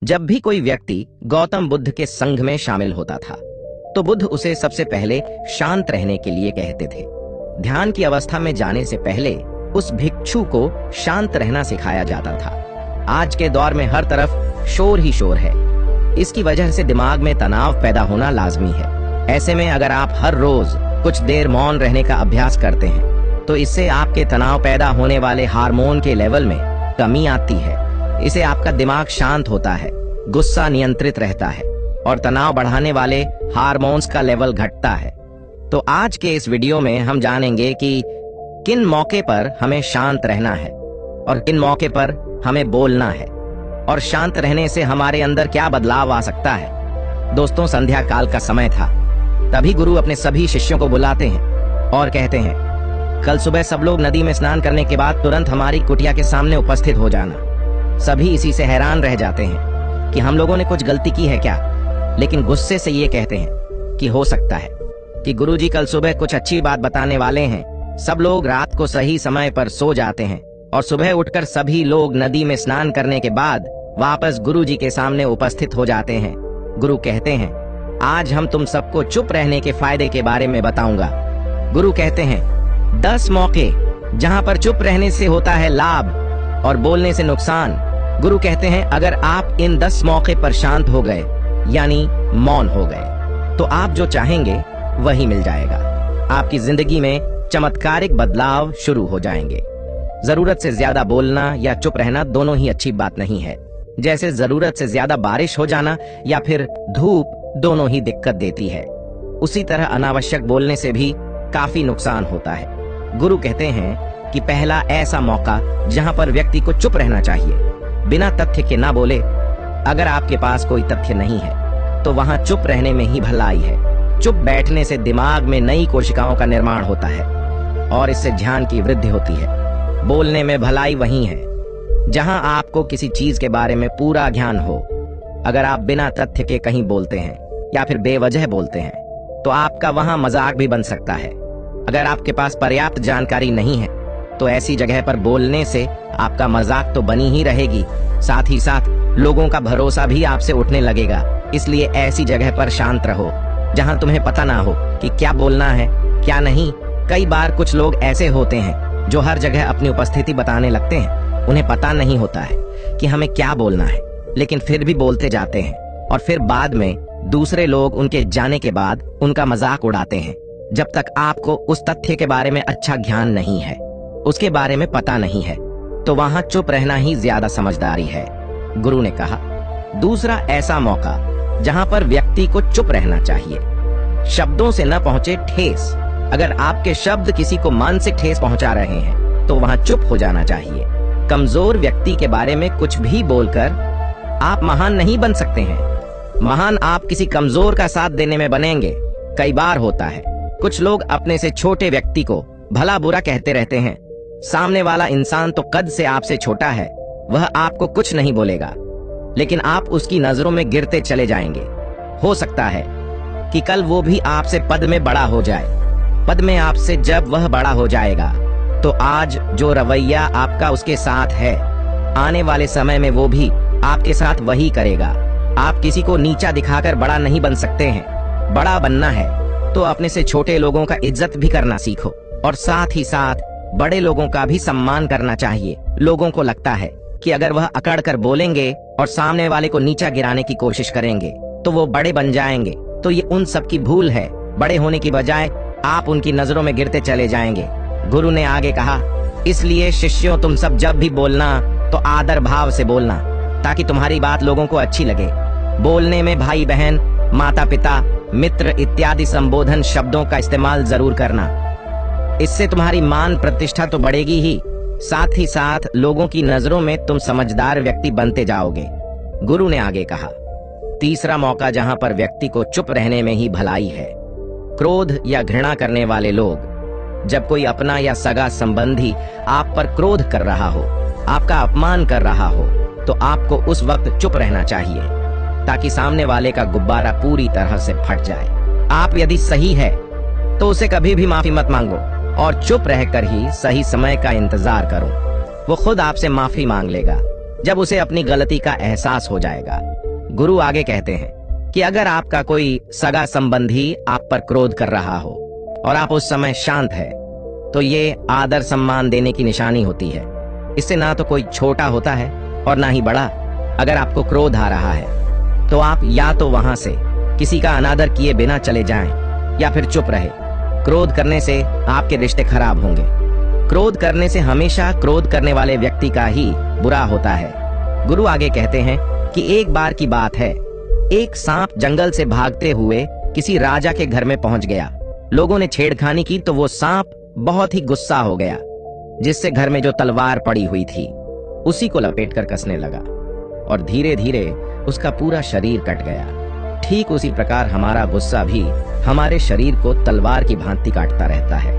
जब भी कोई व्यक्ति गौतम बुद्ध के संघ में शामिल होता था तो बुद्ध उसे सबसे पहले शांत रहने के लिए कहते थे। ध्यान की अवस्था में जाने से पहले उस भिक्षु को शांत रहना सिखाया जाता था। आज के दौर में हर तरफ शोर ही शोर है। इसकी वजह से दिमाग में तनाव पैदा होना लाजमी है। ऐसे में अगर आप हर रोज कुछ देर मौन रहने का अभ्यास करते हैं तो इससे आपके तनाव पैदा होने वाले हार्मोन के लेवल में कमी आती है। इससे आपका दिमाग शांत होता है, गुस्सा नियंत्रित रहता है और तनाव बढ़ाने वाले हार्मोन्स का लेवल घटता है। तो आज के इस वीडियो में हम जानेंगे कि किन मौके पर हमें शांत रहना है और किन मौके पर हमें बोलना है और शांत रहने से हमारे अंदर क्या बदलाव आ सकता है। दोस्तों, संध्या काल का समय था। तभी गुरु अपने सभी शिष्यों को बुलाते हैं और कहते हैं, कल सुबह सब लोग नदी में स्नान करने के बाद तुरंत हमारी कुटिया के सामने उपस्थित हो जाना। सभी इसी से हैरान रह जाते हैं कि हम लोगों ने कुछ गलती की है क्या, लेकिन गुस्से से ये कहते हैं कि हो सकता है कि गुरुजी कल सुबह कुछ अच्छी बात बताने वाले हैं। सब लोग रात को सही समय पर सो जाते हैं और सुबह उठकर सभी लोग नदी में स्नान करने के बाद वापस गुरुजी के सामने उपस्थित हो जाते हैं। गुरु कहते हैं, आज हम तुम सबको चुप रहने के फायदे के बारे में बताऊंगा। गुरु कहते हैं, 10 मौके जहां पर चुप रहने से होता है लाभ और बोलने से नुकसान। गुरु कहते हैं, अगर आप इन 10 मौके पर शांत हो गए यानी मौन हो गए तो आप जो चाहेंगे वही मिल जाएगा। आपकी जिंदगी में चमत्कारिक बदलाव शुरू हो जाएंगे। जरूरत से ज्यादा बोलना या चुप रहना दोनों ही अच्छी बात नहीं है। जैसे जरूरत से ज्यादा बारिश हो जाना या फिर धूप दोनों ही दिक्कत देती है, उसी तरह अनावश्यक बोलने से भी काफी नुकसान होता है। गुरु कहते हैं कि पहला ऐसा मौका जहां पर व्यक्ति को चुप रहना चाहिए, बिना तथ्य के ना बोले। अगर आपके पास कोई तथ्य नहीं है तो वहां चुप रहने में ही भलाई है। चुप बैठने से दिमाग में नई कोशिकाओं का निर्माण होता है और इससे ध्यान की वृद्धि होती है। बोलने में भलाई वही है जहां आपको किसी चीज के बारे में पूरा ज्ञान हो। अगर आप बिना तथ्य के कहीं बोलते हैं या फिर बेवजह बोलते हैं तो आपका वहां मजाक भी बन सकता है। अगर आपके पास पर्याप्त जानकारी नहीं है तो ऐसी जगह पर बोलने से आपका मजाक तो बनी ही रहेगी, साथ ही साथ लोगों का भरोसा भी आपसे उठने लगेगा। इसलिए ऐसी जगह पर शांत रहो जहां तुम्हें पता ना हो कि क्या बोलना है क्या नहीं। कई बार कुछ लोग ऐसे होते हैं जो हर जगह अपनी उपस्थिति बताने लगते हैं। उन्हें पता नहीं होता है कि हमें क्या बोलना है, लेकिन फिर भी बोलते जाते हैं और फिर बाद में दूसरे लोग उनके जाने के बाद उनका मजाक उड़ाते हैं। जब तक आपको उस तथ्य के बारे में अच्छा ज्ञान नहीं है, उसके बारे में पता नहीं है, तो वहां चुप रहना ही ज्यादा समझदारी है। गुरु ने कहा, दूसरा ऐसा मौका जहां पर व्यक्ति को चुप रहना चाहिए, शब्दों से न पहुंचे ठेस। अगर आपके शब्द किसी को मानसिक ठेस पहुंचा रहे हैं तो वहां चुप हो जाना चाहिए। कमजोर व्यक्ति के बारे में कुछ भी बोलकर आप महान नहीं बन सकते हैं। महान आप किसी कमजोर का साथ देने में बनेंगे। कई बार होता है कुछ लोग अपने से छोटे व्यक्ति को भला बुरा कहते रहते हैं। सामने वाला इंसान तो कद से आपसे छोटा है, वह आपको कुछ नहीं बोलेगा, लेकिन आप उसकी नजरों में गिरते चले जाएंगे। हो सकता है कि कल वो भी आपसे पद में बड़ा हो जाए। पद में आपसे जब वह बड़ा हो जाएगा तो आज जो रवैया आपका उसके साथ है, आने वाले समय में वो भी आपके साथ वही करेगा। आप किसी को नीचा दिखाकर बड़ा नहीं बन सकते हैं। बड़ा बनना है तो अपने से छोटे लोगों का इज्जत भी करना सीखो और साथ ही साथ बड़े लोगों का भी सम्मान करना चाहिए। लोगों को लगता है कि अगर वह अकड़ कर बोलेंगे और सामने वाले को नीचा गिराने की कोशिश करेंगे तो वो बड़े बन जाएंगे, तो ये उन सब की भूल है। बड़े होने की बजाय आप उनकी नजरों में गिरते चले जाएंगे। गुरु ने आगे कहा, इसलिए शिष्यों, तुम सब जब भी बोलना तो आदर भाव से बोलना ताकि तुम्हारी बात लोगों को अच्छी लगे। बोलने में भाई बहन, माता पिता, मित्र इत्यादि संबोधन शब्दों का इस्तेमाल जरूर करना। इससे तुम्हारी मान प्रतिष्ठा तो बढ़ेगी ही, साथ ही साथ लोगों की नजरों में तुम समझदार व्यक्ति बनते जाओगे। गुरु ने आगे कहा, तीसरा मौका जहां पर व्यक्ति को चुप रहने में ही भलाई है। क्रोध या घृणा करने वाले लोग, जब कोई अपना या सगा संबंधी आप पर क्रोध कर रहा हो, आपका अपमान कर रहा हो, तो आपको उस वक्त चुप रहना चाहिए ताकि सामने वाले का गुब्बारा पूरी तरह से फट जाए। आप यदि सही है तो उसे कभी भी माफी मत मांगो और चुप रहकर ही सही समय का इंतजार करो। वो खुद आपसे माफी मांग लेगा। जब उसे अपनी गलती का एहसास हो जाएगा। गुरु आगे कहते हैं कि अगर आपका कोई सगा संबंधी आप पर क्रोध कर रहा हो और आप उस समय शांत है, तो ये आदर सम्मान देने की निशानी होती है। इससे ना तो कोई छोटा होता है और ना ही बड़ा। अगर आपको क्रोध आ रहा है तो आप या तो वहां से किसी का अनादर किए बिना चले जाएं या फिर चुप रहे। क्रोध करने से आपके रिश्ते खराब होंगे। क्रोध करने से हमेशा क्रोध करने वाले व्यक्ति का ही बुरा होता है। गुरु आगे कहते हैं कि एक बार की बात है, एक सांप जंगल से भागते हुए किसी राजा के घर में पहुंच गया। लोगों ने छेड़खानी की तो वो सांप बहुत ही गुस्सा हो गया, जिससे घर में जो तलवार पड़ी हुई थी उसी को लपेटकर कसने लगा और धीरे धीरे उसका पूरा शरीर कट गया। ठीक उसी प्रकार हमारा गुस्सा भी हमारे शरीर को तलवार की भांति काटता रहता है।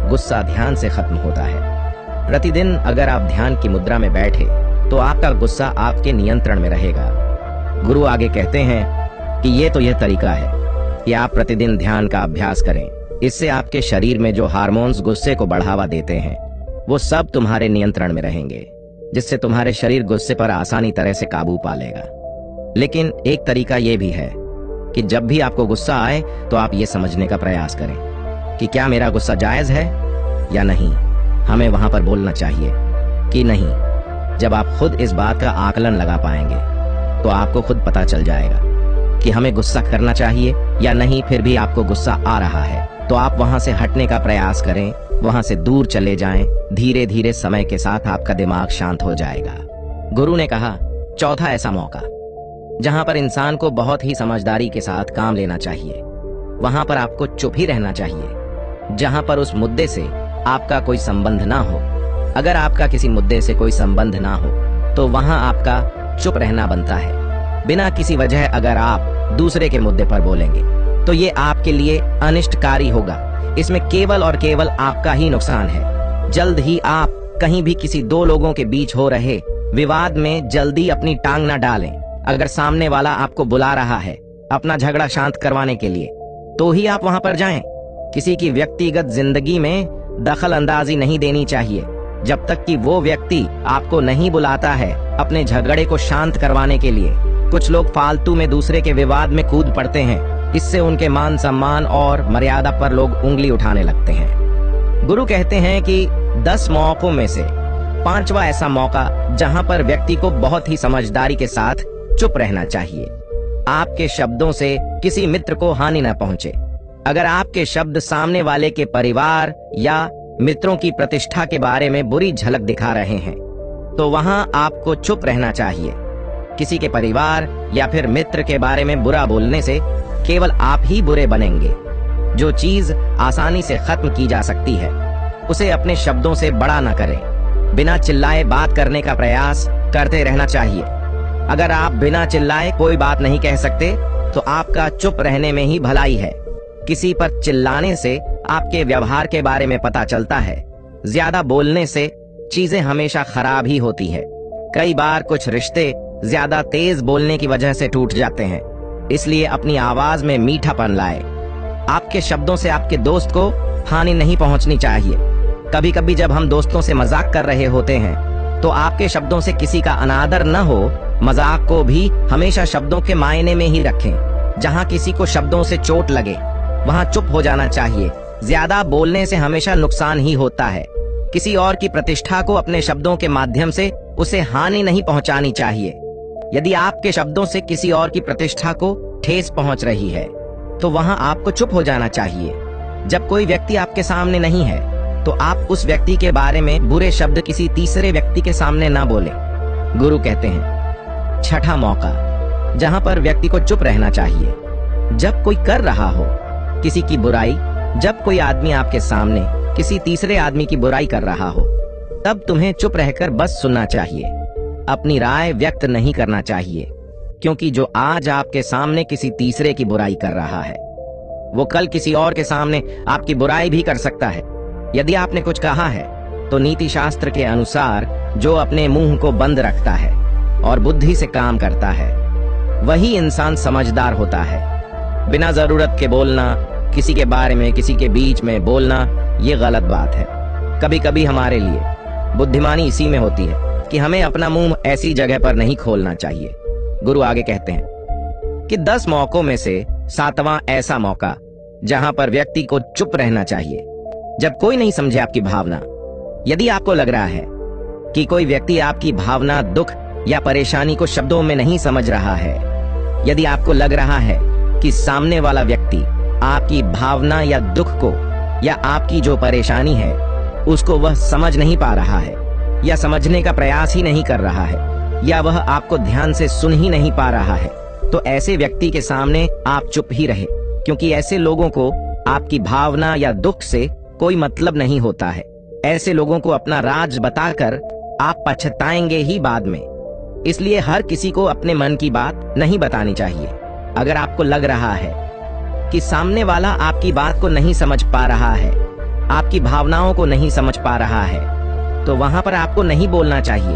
गुस्सा ध्यान से खत्म होता है। प्रतिदिन अगर आप ध्यान की मुद्रा में बैठे तो आपका गुस्सा आपके नियंत्रण में रहेगा। गुरु आगे कहते हैं कि ये तो यह तरीका है कि आप प्रतिदिन ध्यान का अभ्यास करें। इससे आपके शरीर में जो हार्मोन्स गुस्से को बढ़ावा देते हैं वो सब तुम्हारे नियंत्रण में रहेंगे, जिससे तुम्हारे शरीर गुस्से पर आसानी तरह से काबू पा लेगा। लेकिन एक तरीका यह भी है कि जब भी आपको गुस्सा आए तो आप ये समझने का प्रयास करें कि क्या मेरा गुस्सा जायज है या नहीं। हमें वहां पर बोलना चाहिए कि नहीं। जब आप खुद इस बात का आकलन लगा पाएंगे तो आपको खुद पता चल जाएगा कि हमें गुस्सा करना चाहिए या नहीं। फिर भी आपको गुस्सा आ रहा है तो आप वहां से हटने का प्रयास करें, वहां से दूर चले जाएं। धीरे धीरे समय के साथ आपका दिमाग शांत हो जाएगा। गुरु ने कहा, चौथा ऐसा मौका जहां पर इंसान को बहुत ही समझदारी के साथ काम लेना चाहिए, वहां पर आपको चुप ही रहना चाहिए। जहां पर उस मुद्दे से आपका कोई संबंध ना हो। अगर आपका किसी मुद्दे से कोई संबंध ना हो तो वहां आपका चुप रहना बनता है। बिना किसी वजह अगर आप दूसरे के मुद्दे पर बोलेंगे तो ये आपके लिए अनिष्टकारी होगा। इसमें केवल और केवल आपका ही नुकसान है। जल्द ही आप कहीं भी किसी दो लोगों के बीच हो रहे विवाद में जल्दी अपनी टांग न डालें। अगर सामने वाला आपको बुला रहा है अपना झगड़ा शांत करवाने के लिए तो ही आप वहां पर जाएं। किसी की व्यक्तिगत जिंदगी में दखल अंदाजी नहीं देनी चाहिए जब तक कि वो व्यक्ति आपको नहीं बुलाता है अपने झगड़े को शांत करवाने के लिए। कुछ लोग फालतू में दूसरे के विवाद में कूद पड़ते हैं। इससे उनके मान सम्मान और मर्यादा पर लोग उंगली उठाने लगते हैं। गुरु कहते हैं कि 10 मौकों में से 5वां ऐसा मौका जहां पर व्यक्ति को बहुत ही समझदारी के साथ चुप रहना चाहिए। आपके शब्दों से किसी मित्र को हानि न पहुंचे। अगर आपके शब्द सामने वाले के परिवार या मित्रों की प्रतिष्ठा के बारे में बुरी झलक दिखा रहे हैं तो वहां आपको चुप रहना चाहिए। किसी के परिवार या फिर मित्र के बारे में बुरा बोलने से केवल आप ही बुरे बनेंगे। जो चीज आसानी से खत्म की जा सकती है उसे अपने शब्दों से बड़ा न करें। बिना चिल्लाए बात करने का प्रयास करते रहना चाहिए। अगर आप बिना चिल्लाए कोई बात नहीं कह सकते तो आपका चुप रहने में ही भलाई है। किसी पर चिल्लाने से आपके व्यवहार के बारे में पता चलता है। ज्यादा बोलने से चीजें हमेशा खराब ही होती है। कई बार कुछ रिश्ते ज्यादा तेज बोलने की वजह से टूट जाते हैं। इसलिए अपनी आवाज में मीठापन लाए। आपके शब्दों से आपके दोस्त को हानि नहीं पहुंचनी चाहिए। कभी कभी जब हम दोस्तों से मजाक कर रहे होते हैं तो आपके शब्दों से किसी का अनादर न हो। मजाक को भी हमेशा शब्दों के मायने में ही रखें। जहां किसी को शब्दों से चोट लगे वहां चुप हो जाना चाहिए। ज्यादा बोलने से हमेशा नुकसान ही होता है। किसी और की प्रतिष्ठा को अपने शब्दों के माध्यम से उसे हानि नहीं पहुंचानी चाहिए। यदि आपके शब्दों से किसी और की प्रतिष्ठा को ठेस पहुंच रही है तो वहां आपको चुप हो जाना चाहिए। जब कोई व्यक्ति आपके सामने नहीं है तो आप उस व्यक्ति के बारे में बुरे शब्द किसी तीसरे व्यक्ति के सामने ना बोलें। गुरु कहते हैं, छठा मौका जहां पर व्यक्ति को चुप रहना चाहिए, जब कोई कर रहा हो किसी की बुराई। जब कोई आदमी आपके सामने किसी तीसरे आदमी की बुराई कर रहा हो तब तुम्हें चुप रहकर बस सुनना चाहिए। अपनी राय व्यक्त नहीं करना चाहिए, क्योंकि जो आज आपके सामने किसी तीसरे की बुराई कर रहा है वो कल किसी और के सामने आपकी बुराई भी कर सकता है। यदि आपने कुछ कहा है तो नीति शास्त्र के अनुसार जो अपने मुंह को बंद रखता है और बुद्धि से काम करता है वही इंसान समझदार होता है। बिना जरूरत के बोलना, किसी के बारे में किसी के बीच में बोलना, ये गलत बात है। कभी कभी हमारे लिए बुद्धिमानी इसी में होती है कि हमें अपना मुंह ऐसी जगह पर नहीं खोलना चाहिए। गुरु आगे कहते हैं कि 10 मौकों में से 7वां ऐसा मौका जहां पर व्यक्ति को चुप रहना चाहिए जब कोई नहीं समझे आपकी भावना। यदि आपको लग रहा है कि कोई व्यक्ति आपकी भावना, दुख या परेशानी को शब्दों में नहीं समझ रहा है, यदि आपको लग रहा है कि सामने वाला व्यक्ति आपकी भावना या दुख को या आपकी जो परेशानी है उसको वह समझ नहीं पा रहा है या समझने का प्रयास ही नहीं कर रहा है या वह आपको ध्यान से सुन ही नहीं पा रहा है, तो ऐसे व्यक्ति के सामने आप चुप ही रहे, क्योंकि ऐसे लोगों को आपकी भावना या दुख से कोई मतलब नहीं होता है। ऐसे लोगों को अपना राज बताकर आप पछताएंगे ही बाद में। इसलिए हर किसी को अपने मन की बात नहीं बतानी चाहिए। अगर आपको लग रहा है कि सामने वाला आपकी बात को नहीं समझ पा रहा है, आपकी भावनाओं को नहीं समझ पा रहा है, तो वहां पर आपको नहीं बोलना चाहिए,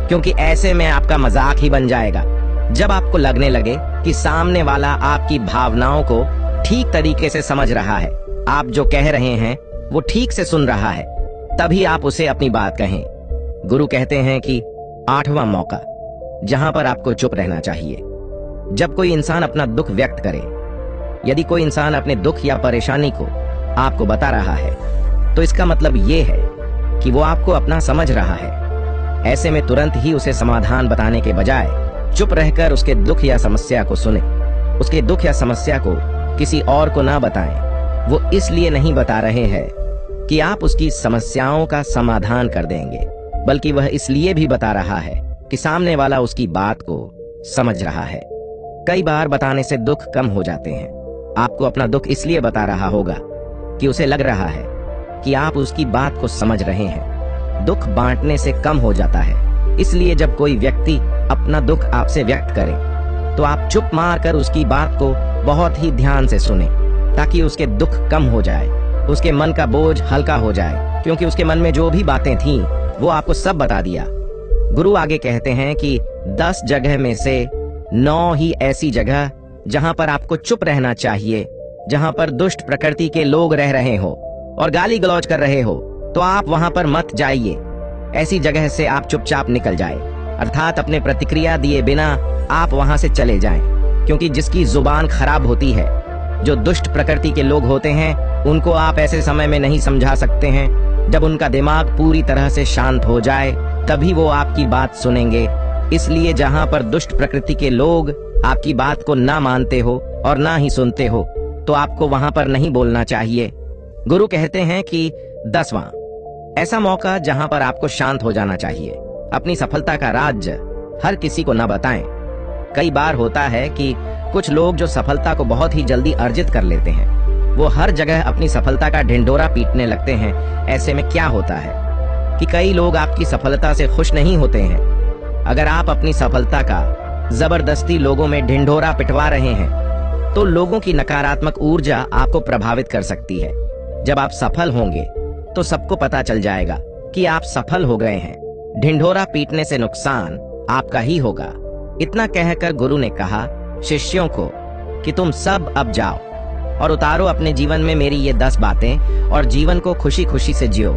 क्योंकि ऐसे में आपका मजाक ही बन जाएगा। जब आपको लगने लगे कि सामने वाला आपकी भावनाओं को ठीक तरीके से समझ रहा है, आप जो कह रहे हैं वो ठीक से सुन रहा है, तभी आप उसे अपनी बात कहें। गुरु कहते हैं कि 8वां मौका जहां पर आपको चुप रहना चाहिए जब कोई इंसान अपना दुख व्यक्त करे। यदि कोई इंसान अपने दुख या परेशानी को आपको बता रहा है तो इसका मतलब ये है कि वो आपको अपना समझ रहा है। ऐसे में तुरंत ही उसे समाधान बताने के बजाय चुप रहकर उसके दुख या समस्या को सुने। उसके दुख या समस्या को किसी और को ना बताएं। वो इसलिए नहीं बता रहे हैं कि आप उसकी समस्याओं का समाधान कर देंगे, बल्कि वह इसलिए भी बता रहा है कि सामने वाला उसकी बात को समझ रहा है। कई बार बताने से दुख कम हो जाते हैं। आपको अपना दुख इसलिए बता रहा होगा कि उसे लग रहा है कि आप उसकी बात को समझ रहे हैं। दुख बांटने से कम हो जाता है। इसलिए जब कोई व्यक्ति अपना दुख आपसे व्यक्त करे तो आप चुप मारकर उसकी बात को बहुत ही ध्यान से सुने, ताकि उसके दुख कम हो जाए, उसके मन का बोझ हल्का हो जाए, क्योंकि उसके मन में जो भी बातें थीं वो आपको सब बता दिया। गुरु आगे कहते हैं कि 10 जगह में से 9 ही ऐसी जगह जहां पर आपको चुप रहना चाहिए, जहां पर दुष्ट प्रकृति के लोग रह रहे हो और गाली गलौज कर रहे हो, तो आप वहां पर मत जाइए। ऐसी जगह से आप चुपचाप निकल जाए, अर्थात अपने प्रतिक्रिया दिए बिना आप वहां से चले जाएं, क्योंकि जिसकी जुबान खराब होती है, जो दुष्ट प्रकृति के लोग होते हैं, उनको आप ऐसे समय में नहीं समझा सकते हैं। जब उनका दिमाग पूरी तरह से शांत हो जाए तभी वो आपकी बात सुनेंगे। इसलिए जहां पर दुष्ट प्रकृति के लोग आपकी बात को ना मानते हो और ना ही सुनते हो, तो आपको वहां पर नहीं बोलना चाहिए। गुरु कहते हैं कि 10वां ऐसा मौका जहां पर आपको शांत हो जाना चाहिए। अपनी सफलता का राज हर किसी को न बताएं। कई बार होता है कि कुछ लोग जो सफलता को बहुत ही जल्दी अर्जित कर लेते हैं, वो हर जगह अपनी सफलता का ढिंढोरा पीटने लगते हैं। ऐसे में क्या होता है कि कई लोग आपकी सफलता से खुश नहीं होते हैं। अगर आप अपनी सफलता का जबरदस्ती लोगों में ढिंढोरा पिटवा रहे हैं तो लोगों की नकारात्मक ऊर्जा आपको प्रभावित कर सकती है। जब आप सफल होंगे तो सबको पता चल जाएगा कि आप सफल हो गए हैं। ढिंढोरा पीटने से नुकसान आपका ही होगा। इतना कहकर गुरु ने कहा शिष्यों को कि तुम सब अब जाओ और उतारो अपने जीवन में मेरी ये 10 बातें और जीवन को खुशी खुशी से जियो।